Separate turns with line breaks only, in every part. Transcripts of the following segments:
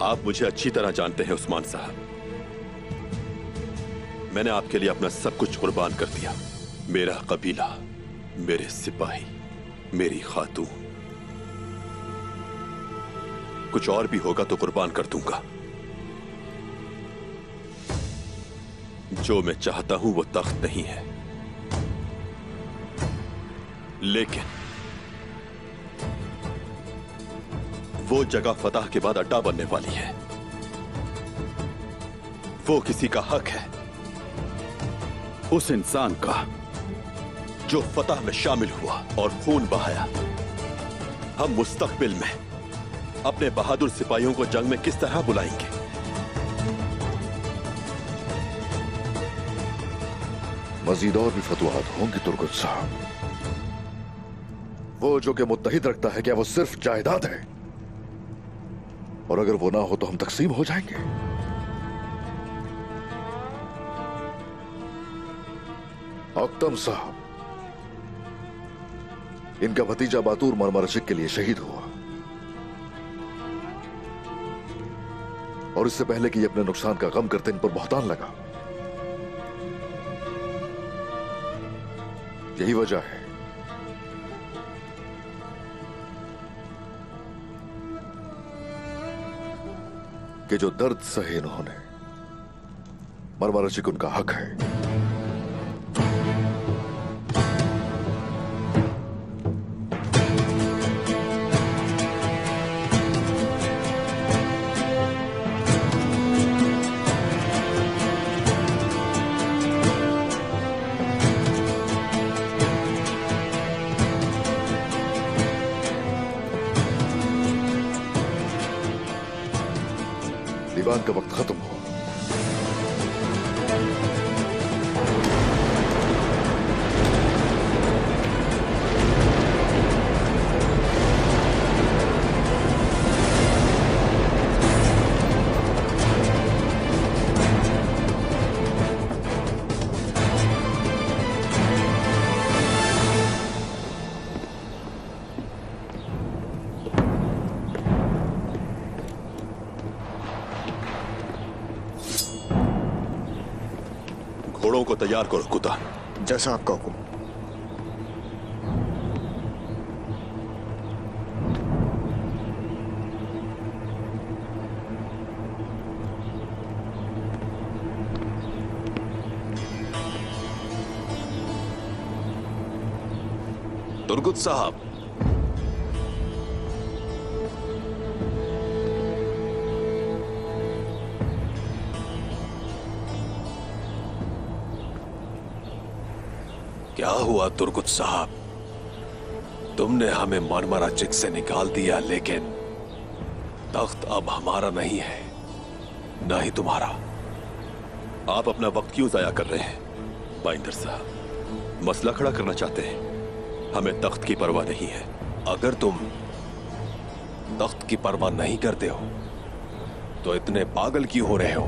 आप मुझे अच्छी तरह जानते हैं उस्मान साहब। मैंने आपके लिए अपना सब कुछ कुर्बान कर दिया। मेरा कबीला, मेरे सिपाही, मेरी खातून, कुछ और भी होगा तो कुर्बान कर दूंगा। जो मैं चाहता हूं वो तख्त नहीं है, लेकिन वो जगह फतह के बाद अड्डा बनने वाली है। वो किसी का हक है, उस इंसान का जो फतह में शामिल हुआ और खून बहाया। हम मुस्तकबिल में अपने बहादुर सिपाहियों को जंग में किस तरह बुलाएंगे?
मजीद और भी फतवाहत होंगी तुर्गुत साहब। वो जो कि मुत्तहिद रखता है, क्या वो सिर्फ जायदाद है? और अगर वो ना हो तो हम तकसीम हो जाएंगे। अख्तम साहब, इनका भतीजा बातूर मरमरशिक के लिए शहीद हुआ, और इससे पहले कि ये अपने नुकसान का गम करते इन पर बहतान लगा। यही वजह है कि जो दर्द सहे इन्होंने, मरमरशिक उनका हक है। दीवान का वक्त खत्म हुआ।
घोड़ों को तैयार करो कुत्ता।
जैसा आपका हुक्म।
तुर्गुत साहब, क्या हुआ तुर्गुत साहब? तुमने हमें मरमरशिक से निकाल दिया, लेकिन तख्त अब हमारा नहीं है, ना ही तुम्हारा। आप अपना वक्त क्यों जाया कर रहे हैं? बाइंदर साहब मसला खड़ा करना चाहते हैं। हमें तख्त की परवाह नहीं है। अगर तुम तख्त की परवाह नहीं करते हो तो इतने पागल क्यों हो रहे हो?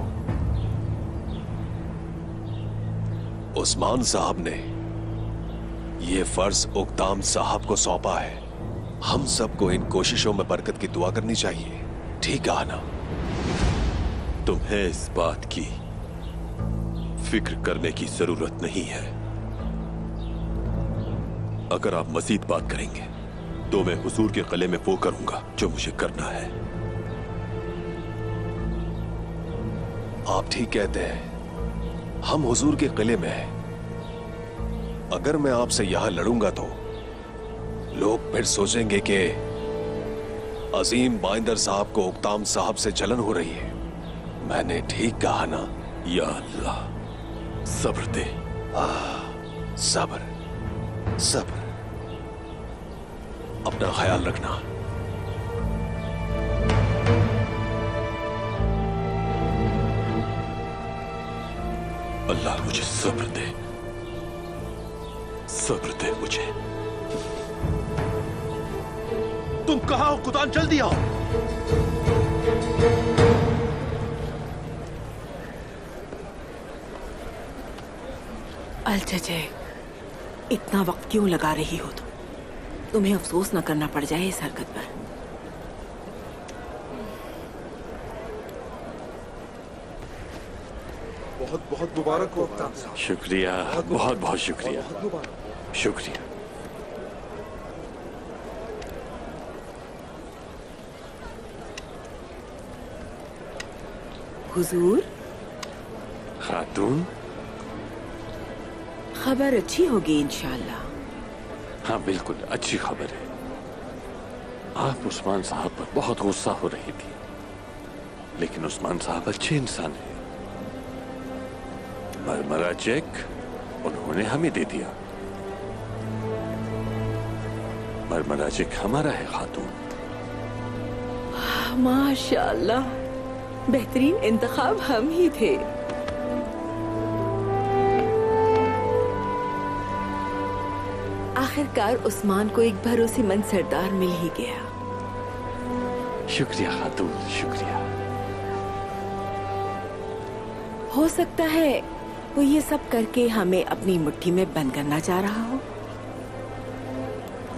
उस्मान साहब ने ये फर्ज उक़दाम साहब को सौंपा है। हम सबको इन कोशिशों में बरकत की दुआ करनी चाहिए। ठीक है ना? तुम्हें इस बात की फिक्र करने की जरूरत नहीं है। अगर आप मजीद बात करेंगे तो मैं हुजूर के गले में वो करूंगा जो मुझे करना है। आप ठीक कहते हैं, हम हुजूर के किले में हैं। अगर मैं आपसे यहां लड़ूंगा तो लोग फिर सोचेंगे कि अजीम बाइंदर साहब को उक़दाम साहब से जलन हो रही है। मैंने ठीक कहा ना? या अल्लाह, सब्र दे। सब्र सब्र। अपना ख्याल रखना। अल्लाह मुझे सब्र दे, सब्र दे मुझे। तुम कहां हो कुदान? जल्दी आओ।
अलचचे, इतना वक्त क्यों लगा रही हो तुम? तुम्हें अफसोस न करना पड़ जाए इस हरकत पर।
बहुत बहुत मुबारक हो अफ्ताब साहब।
शुक्रिया, बहुत बहुत शुक्रिया।
बहुत मुबारक।
शुक्रिया।
हुजूर,
खातून,
खबर अच्छी होगी इंशाल्लाह।
हाँ बिल्कुल अच्छी खबर है। आप उस्मान साहब पर बहुत गुस्सा हो रही थी, लेकिन उस्मान साहब अच्छे इंसान हैं। मरमरा चेक उन्होंने हमें दे दिया। मरमरा चेक हमारा है खातून।
माशाल्लाह, बेहतरीन इंतखाब हम ही थे। आखिरकार उस्मान को एक भरोसेमंद सरदार मिल ही गया।
शुक्रिया खातून, शुक्रिया।
हो सकता है वो ये सब करके हमें अपनी मुट्ठी में बंद करना चाह रहा हो।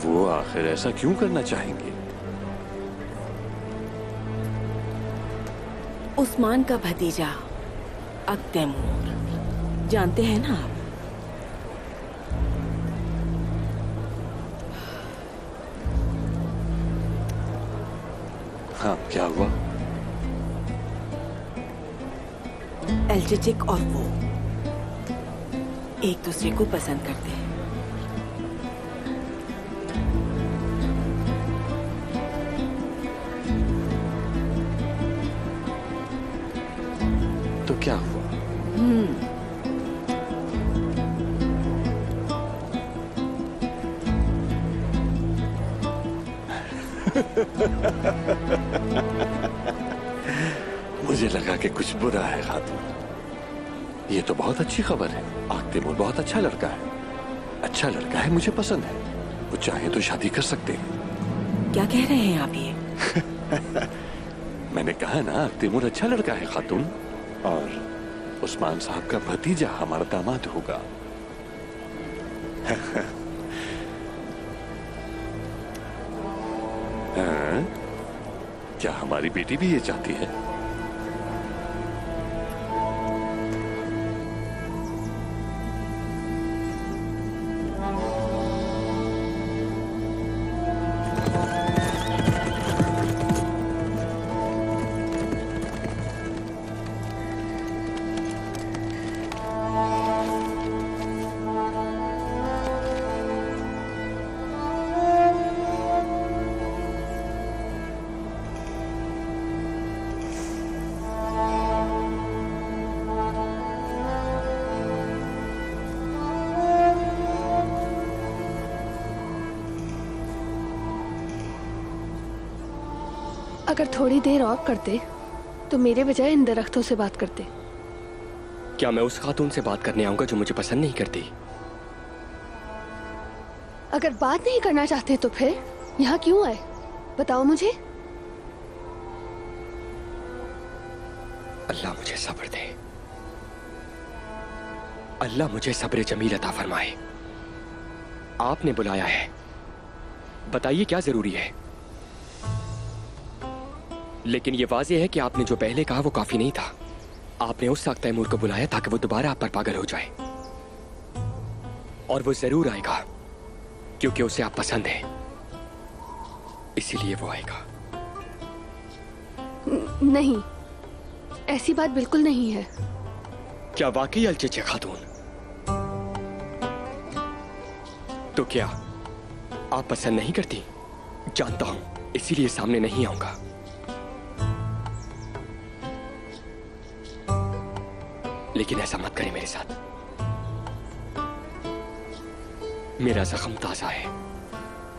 वो आखिर ऐसा क्यों करना चाहेंगे?
उस्मान का भतीजा तैमूर, जानते हैं ना आप?
हाँ, क्या हुआ?
एल्चिचिक और वो एक दूसरे को पसंद करते हैं।
तो क्या हुआ? मुझे लगा कि कुछ बुरा है खातून। ये तो बहुत अच्छी खबर है। तैमूर बहुत अच्छा लड़का है। अच्छा लड़का है, मुझे पसंद है। वो चाहे तो शादी कर सकते हैं।
क्या कह रहे हैं आप ये?
मैंने कहा ना, तैमूर अच्छा लड़का है खातून, और उस्मान साहब का भतीजा हमारा दामाद होगा। हाँ? क्या हमारी बेटी भी ये चाहती है?
अगर थोड़ी देर और करते तो मेरे बजाय इन दरख्तों से बात करते।
क्या मैं उस खातून से बात करने आऊंगा जो मुझे पसंद नहीं करती?
अगर बात नहीं करना चाहते तो फिर यहाँ क्यों आए, बताओ मुझे।
अल्लाह मुझे सब्र दे। अल्लाह मुझे सब्र जमील अता फरमाए। आपने बुलाया है, बताइए क्या जरूरी है। लेकिन ये वाज़ेह है कि आपने जो पहले कहा वो काफी नहीं था। आपने उस तैमूर को बुलाया ताकि वो दोबारा आप पर पागल हो जाए, और वो जरूर आएगा क्योंकि उसे आप पसंद हैं, इसीलिए वो आएगा।
नहीं, ऐसी बात बिल्कुल नहीं है।
क्या वाकई अलचिच है खातून? तो क्या आप पसंद नहीं करती? जानता हूं, इसीलिए सामने नहीं आऊंगा। लेकिन ऐसा मत करें मेरे साथ। मेरा जख्म ताजा है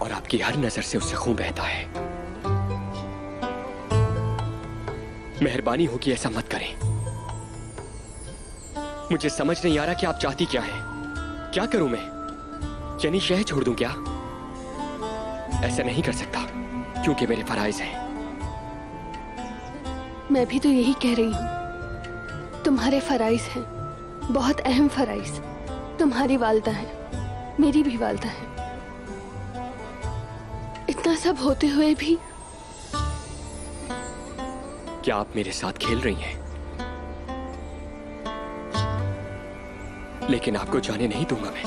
और आपकी हर नजर से उससे खून बहता है। मेहरबानी हो कि ऐसा मत करें। मुझे समझ नहीं आ रहा कि आप चाहती क्या हैं। क्या करूं मैं? यानी शहर छोड़ दूं क्या? ऐसा नहीं कर सकता क्योंकि मेरे फराइज हैं।
मैं भी तो यही कह रही हूँ, तुम्हारे फराइज हैं, बहुत अहम फराइज। तुम्हारी वालदा है, मेरी भी वालदा है। इतना सब होते हुए भी
क्या आप मेरे साथ खेल रही हैं? लेकिन आपको जाने नहीं दूंगा मैं।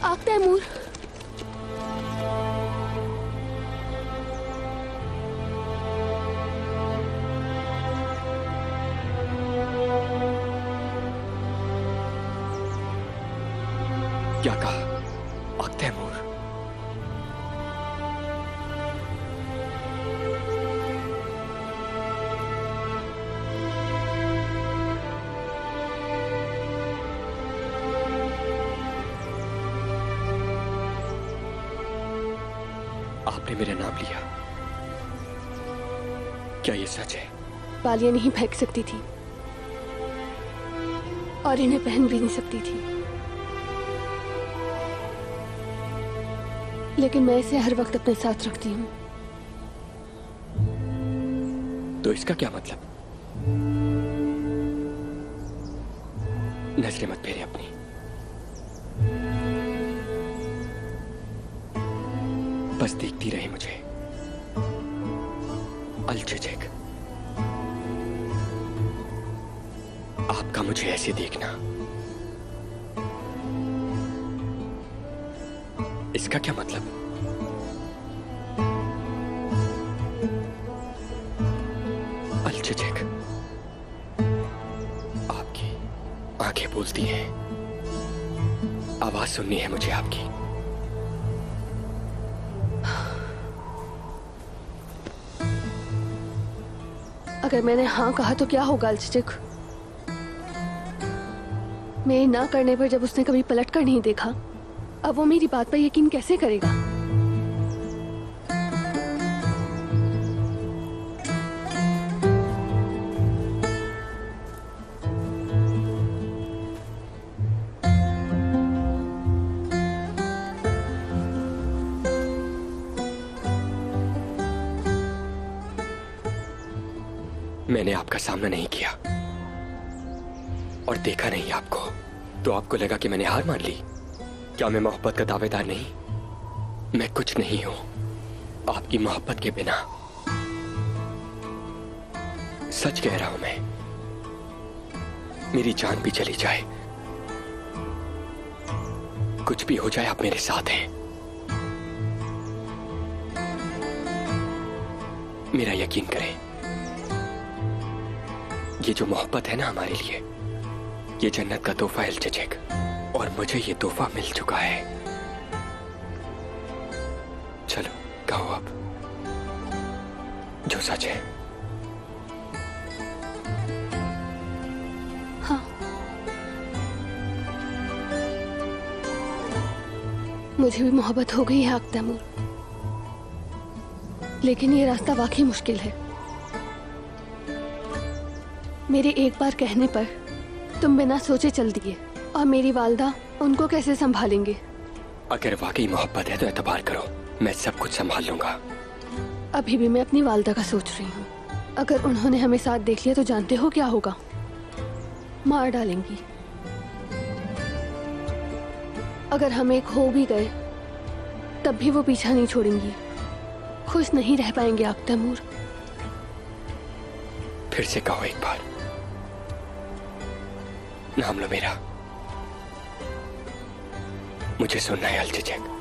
आग तैमूर,
क्या कहा आग तैमूर? आपने मेरा नाम लिया, क्या ये सच है?
बालियां नहीं फेंक सकती थी और इन्हें पहन भी नहीं सकती थी, लेकिन मैं इसे हर वक्त अपने साथ रखती हूँ।
तो इसका क्या मतलब? नजरें मत फेरे अपनी। बस देखती रहे मुझे अलझिझक। आपका मुझे ऐसे देखना, इसका क्या मतलब? अलझिझक। आपकी आंखें बोलती हैं, आवाज सुननी है मुझे आपकी।
अगर मैंने हाँ कहा तो क्या होगा अलझिझक? मेरे ना करने पर जब उसने कभी पलट कर नहीं देखा, अब वो मेरी बात पर यकीन कैसे करेगा?
मैंने आपका सामना नहीं किया और देखा नहीं आपको, तो आपको लगा कि मैंने हार मान ली। क्या मैं मोहब्बत का दावेदार नहीं? मैं कुछ नहीं हूं आपकी मोहब्बत के बिना। सच कह रहा हूं मैं, मेरी जान भी चली जाए, कुछ भी हो जाए, आप मेरे साथ हैं। मेरा यकीन करें, ये जो मोहब्बत है ना हमारे लिए, ये जन्नत का तोहफा है अलझिझक, और मुझे ये तोहफा मिल चुका है। चलो कहो अब जो सच है।
हाँ, मुझे भी मोहब्बत हो गई है आग तैमूर, लेकिन ये रास्ता वाकई मुश्किल है। मेरे एक बार कहने पर तुम बिना सोचे चल दिए, और मेरी वालदा उनको कैसे संभालेंगे?
अगर वाकई मोहब्बत है तो एतबार करो, मैं सब कुछ संभाल लूंगा।
अभी भी मैं अपनी वालदा का सोच रही हूँ। अगर उन्होंने हमें साथ देख लिया तो जानते हो क्या होगा? मार डालेंगी। अगर हमें खो भी गए तब भी वो पीछा नहीं छोड़ेंगी। खुश नहीं रह पाएंगे आग तैमूर।
फिर से कहो एक बार, नाम लो मेरा, मुझे सुनना है अलझिझक।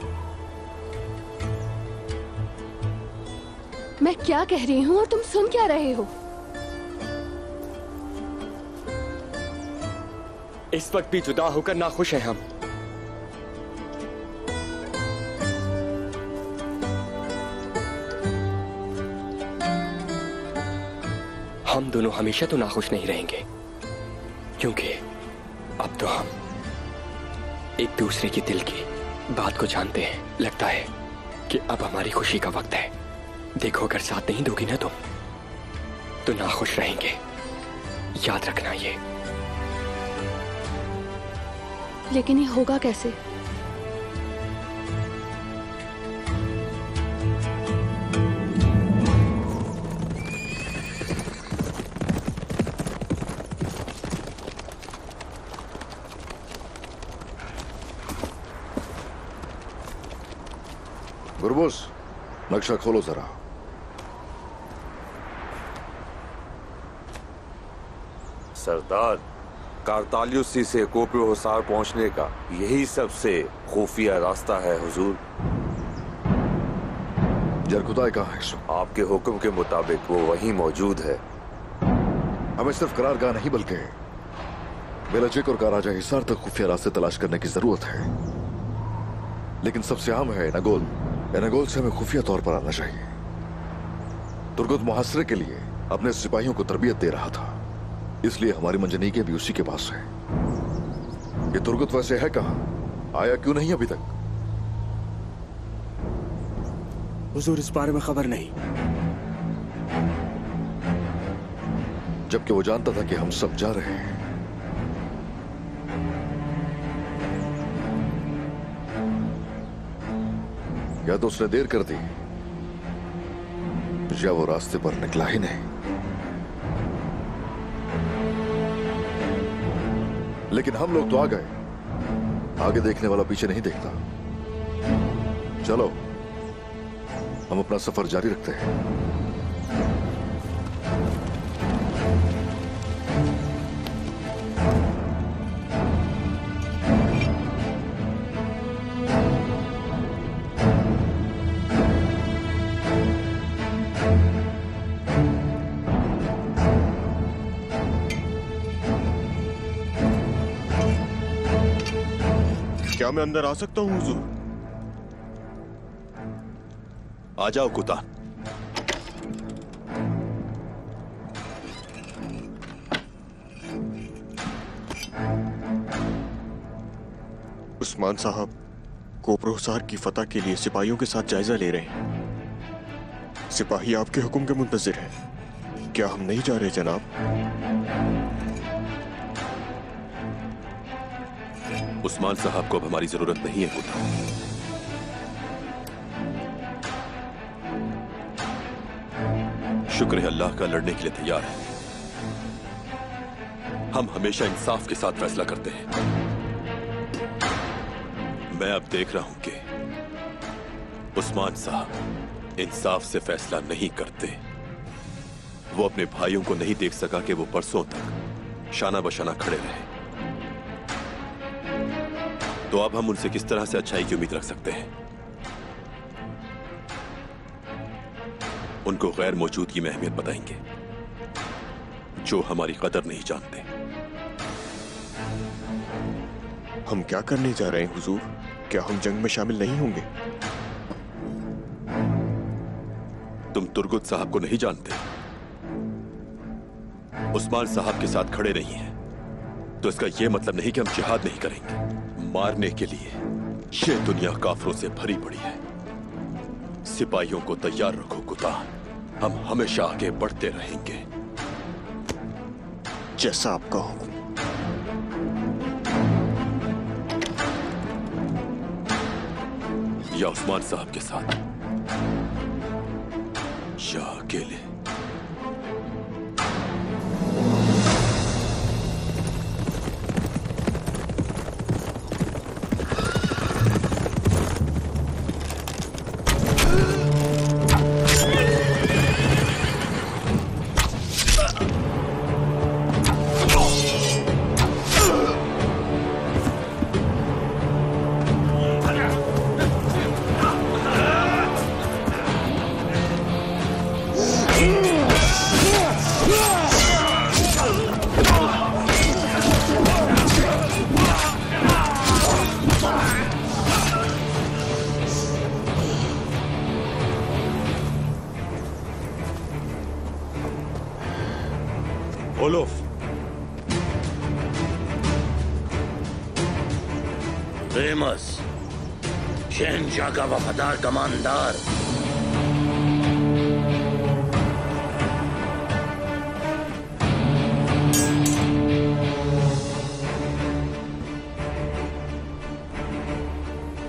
मैं क्या कह रही हूँ और तुम सुन क्या रहे हो?
इस वक्त भी जुदा होकर नाखुश हैं हम। हम दोनों हमेशा तो नाखुश नहीं रहेंगे, क्योंकि अब तो हम एक दूसरे की दिल की बात को जानते हैं। लगता है कि अब हमारी खुशी का वक्त है। देखो, अगर साथ नहीं दोगी ना तुम, तो नाखुश रहेंगे, याद रखना ये।
लेकिन ये होगा कैसे?
गुरबुस, नक्शा खोलो जरा।
सरदार, कारतालियुसी से कोपरो हिसार पहुंचने का यही सबसे खुफिया रास्ता है हुजूर।
जरकुदाई कहाँ है इस वक्त?
आपके हुक्म के मुताबिक वो वहीं मौजूद है।
हमें सिर्फ करारगाह नहीं बल्कि बेलचिक और काराजा हिसार तक खुफिया रास्ते तलाश करने की जरूरत है। लेकिन सबसे आम है नगोल। नगोल से हमें खुफिया तौर पर आना चाहिए। तुर्गुत मुहासरे के लिए अपने सिपाहियों को तरबियत दे रहा था, इसलिए हमारी मंजनीके भी उसी के पास है। ये तुर्गुत वैसे है कहाँ? आया क्यों नहीं अभी तक?
हुजूर, इस बारे में खबर नहीं।
जबकि वो जानता था कि हम सब जा रहे हैं। या तो उसने देर कर दी या वो रास्ते पर निकला ही नहीं। लेकिन हम लोग तो आ गए। आगे देखने वाला पीछे नहीं देखता। चलो हम अपना सफर जारी रखते हैं।
क्या मैं अंदर आ सकता हूँ हुजूर?
आ जाओ कुता।
उस्मान साहब कोपरो हिसार की फतह के लिए सिपाहियों के साथ जायजा ले रहे हैं। सिपाही आपके हुक्म के मुंतजिर हैं। क्या हम नहीं जा रहे जनाब?
उस्मान साहब को अब हमारी जरूरत नहीं है कुता। शुक्र है अल्लाह का, लड़ने के लिए तैयार है। हम हमेशा इंसाफ के साथ फैसला करते हैं। मैं अब देख रहा हूं कि उस्मान साहब इंसाफ से फैसला नहीं करते। वो अपने भाइयों को नहीं देख सका कि वो परसों तक शाना बशाना खड़े रहे। तो अब हम उनसे किस तरह से अच्छाई की उम्मीद रख सकते हैं? उनको गैर मौजूदगी में अहमियत बताएंगे जो हमारी कदर नहीं जानते।
हम क्या करने जा रहे हैं हुजूर? क्या हम जंग में शामिल नहीं होंगे?
तुम तुर्गुत साहब को नहीं जानते? उस्मान साहब के साथ खड़े नहीं हैं, तो इसका यह मतलब नहीं कि हम जिहाद नहीं करेंगे। मारने के लिए ये दुनिया काफरों से भरी पड़ी है। सिपाहियों को तैयार रखो कुत्ता। हम हमेशा आगे बढ़ते रहेंगे।
जैसा आपका हुक्म।
या उस्मान साहब के साथ या अकेले।
ओलोफ,
फेमस शहनशाह का वफादार कमांडर।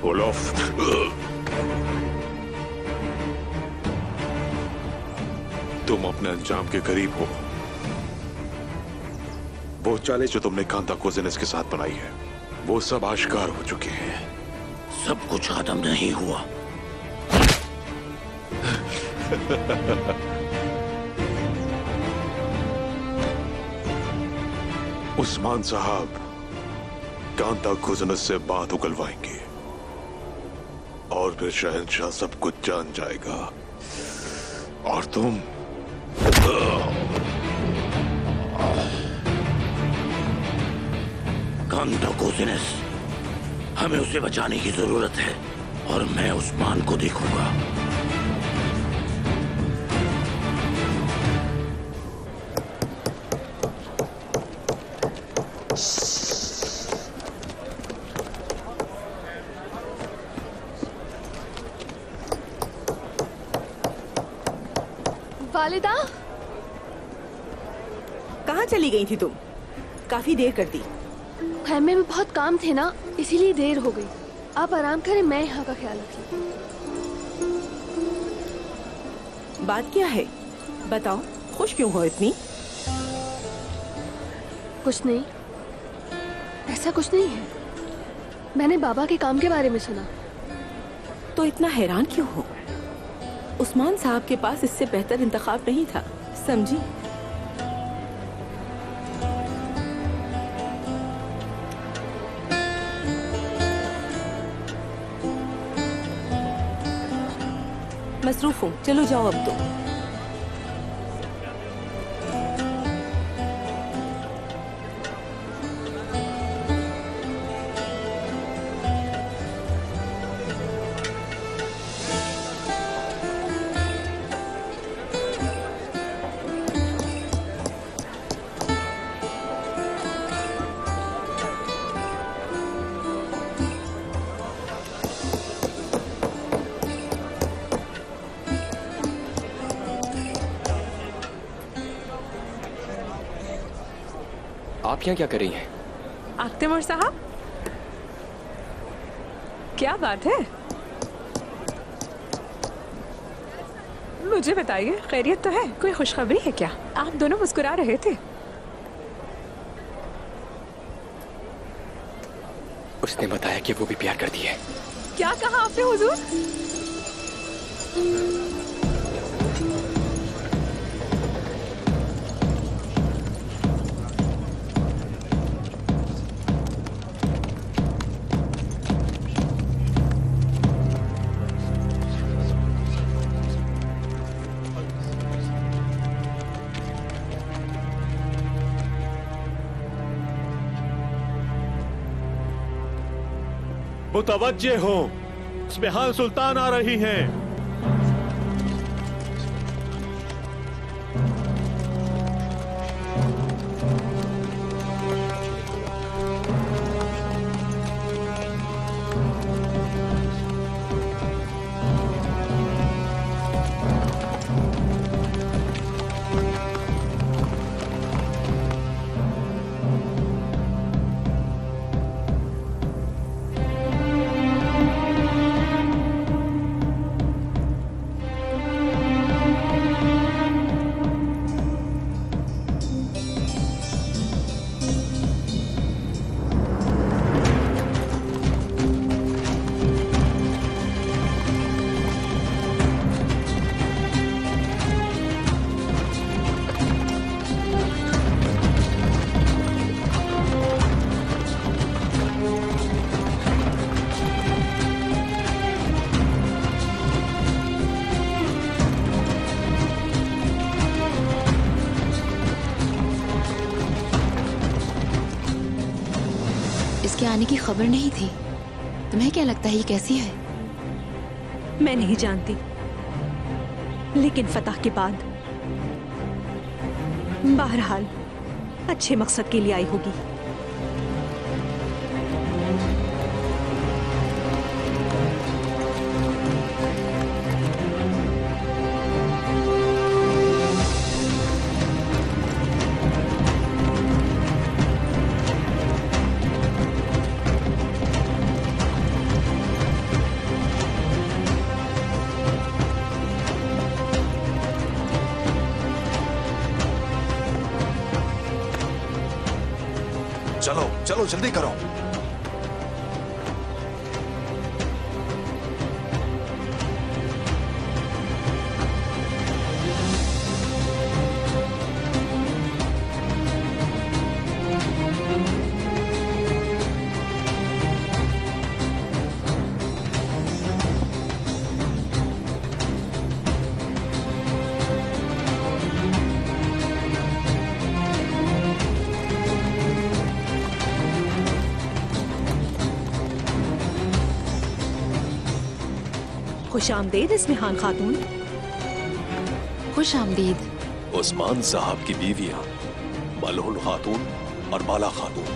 ओलोफ,
तुम अपने अंजाम के करीब हो। वो चालें जो तुमने कांता कोजेनस के साथ बनाई है, वो सब आश्कार हो चुके हैं।
सब कुछ खत्म नहीं हुआ।
उस्मान साहब कांता खुजनत से बात उगलवाएंगे और फिर शहंशाह सब कुछ जान जाएगा और तुम
कांता खुजनत, हमें उसे बचाने की जरूरत है और मैं उस्मान को देखूंगा।
वालिदा,
कहाँ चली गई थी तुम? काफी देर कर दी।
खैमे में बहुत काम थे ना, इसीलिए देर हो गई। आप आराम करें, मैं यहाँ का ख्याल रखी।
बात क्या है बताओ, खुश क्यों हो इतनी?
कुछ नहीं, ऐसा कुछ नहीं है। मैंने बाबा के काम के बारे में सुना।
तो इतना हैरान क्यों हो? उस्मान साहब के पास इससे बेहतर इंतखाब नहीं था, समझी? मसरूफ हूँ, चलो जाओ अब तो।
आप यहाँ क्या कर रही हैं?
आख्तिमर साहब, क्या बात है? मुझे बताइए, खैरियत तो है? कोई खुशखबरी है क्या? आप दोनों मुस्कुरा रहे थे।
उसने बताया कि वो भी प्यार करती है।
क्या कहा आपने हुजूर?
मुतवज्जे हो, स्पेहान सुल्तान आ रही हैं।
इसके आने की खबर नहीं थी। तुम्हें क्या लगता है ये कैसी है?
मैं नहीं जानती, लेकिन फतह के बाद बहरहाल अच्छे मकसद के लिए आई होगी।
चलो चलो जल्दी करो।
खुश आमदीद इस्मिहान खातून।
खुश आमदीद।
उस्मान साहब की बीवियां मलहून खातून और बाला खातून।